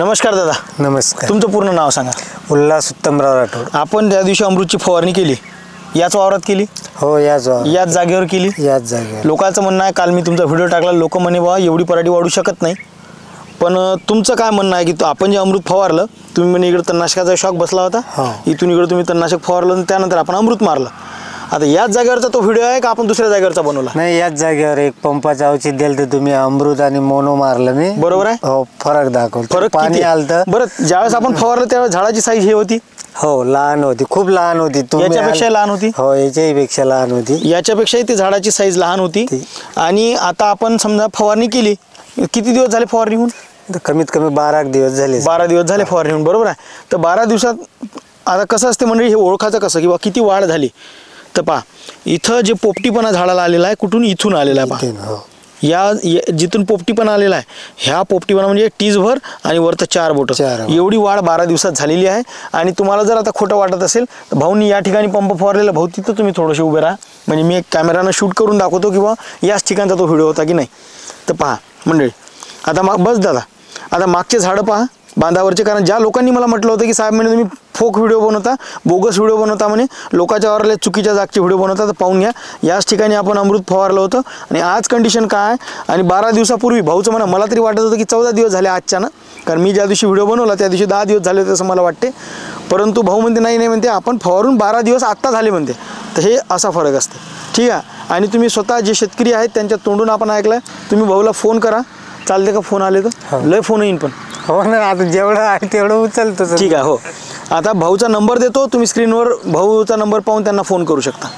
नमस्कार दादा. नमस्कार. तुमचं पूर्ण नाव सांगा. उल्हास उत्तमराव राठोड. आपण त्या दिवशी अमृतची फवारणी केली, याच वावरात केली? हो, याच जागेवर केली. याच जागेवर. लोकांचं म्हणणं आहे, काल मी तुमचा व्हिडिओ टाकला, लोक म्हणे बाबा एवढी पराठी वाढू शकत नाही, पण तुमचं काय म्हणणं आहे की आपण जे अमृत फवारलं, तुम्ही म्हणे इकडे तणनाशकाचा शॉक बसला होता, इथून इकडे तुम्ही तणनाशक फवारलं आणि त्यानंतर आपण अमृत मारलं. आता याच जागेवरचा तो व्हिडिओ आहे का आपण दुसऱ्या जागेवरचा बनवला? नाही, याच जागेवर एक पंपाचं औषध दिलं तर तुम्ही अमृत आणि मोनो मारलं मी. बरोबर आहे. हो, फरक दाखवतो. फरक पाणी आलं. बरं, ज्यावेळेस आपण फवारलं त्यावेळेस झाडाची साईज हे होती? हो, लहान होती, खूप लहान होती. याच्यापेक्षा लहान होती? हो, याच्यापेक्षा लहान होती. याच्यापेक्षाही ती झाडाची साईज लहान होती. आणि आता आपण समजा फवारणी केली, किती दिवस झाले फवारणी होऊन? कमीत कमी 12 दिवस झाले. 12 दिवस झाले फवारणी होऊन, बरोबर आहे. तर 12 दिवसात आता कसं असते मंडळी, हे ओळखायचं कसं किंवा किती वाढ झाली? तर पहा, इथं जे पोपटीपणा झाडाला आलेला आहे, कुठून? इथून आलेला आहे. पहा, या जिथून पोपटीपणा आलेला आहे, ह्या पोपटीपणा म्हणजे टीजभर आणि वरतं 4 बोटं, एवढी वाढ 12 दिवसात झालेली आहे. आणि तुम्हाला जर आता खोटं वाटत असेल तर भाऊनी या ठिकाणी पंप फवारलेला, भाऊ तिथं तुम्ही थोडेसे उभे राहा, म्हणजे मी एक कॅमेरानं शूट करून दाखवतो किंवा याच ठिकाणचा तो व्हिडिओ होता की नाही. तर पहा मंडळी, आता बस दादा, आता मागचे झाडं पहा बांधावरचे. कारण ज्या लोकांनी मला म्हटलं होतं की साहेब म्हणे तुम्ही फोक व्हिडिओ बनवता, बोगस व्हिडिओ बनवता, म्हणे लोकांच्या वावराला चुकीच्या जागचे व्हिडिओ बनवता, तर पाहून घ्या, याच ठिकाणी आपण अमृत फवारलं होतं. आणि आज कंडिशन काय, आणि 12 दिवसापूर्वी भाऊचं म्हणा, मला तरी वाटत होतं की 14 दिवस झाले आजच्यानं, कारण मी ज्या दिवशी व्हिडिओ बनवला त्या दिवशी 10 दिवस झाले होते असं मला वाटते. परंतु भाऊ म्हणते नाही म्हणते आपण फवारून 12 दिवस आत्ता झाले म्हणते. तर हे असा फरक असते, ठीक आहे. आणि तुम्ही स्वतः जे शेतकरी आहेत त्यांच्या तोंडून आपण ऐकलं, तुम्ही भाऊला फोन करा, चालते का? फोन आले तर लय फोन येईन, पण हो ना, आता जेवढं आहे तेवढं उचलतो. ठीक आहे. हो, आता भाऊचा नंबर देतो, तुम्ही स्क्रीनवर भाऊचा नंबर पाहून त्यांना फोन करू शकता.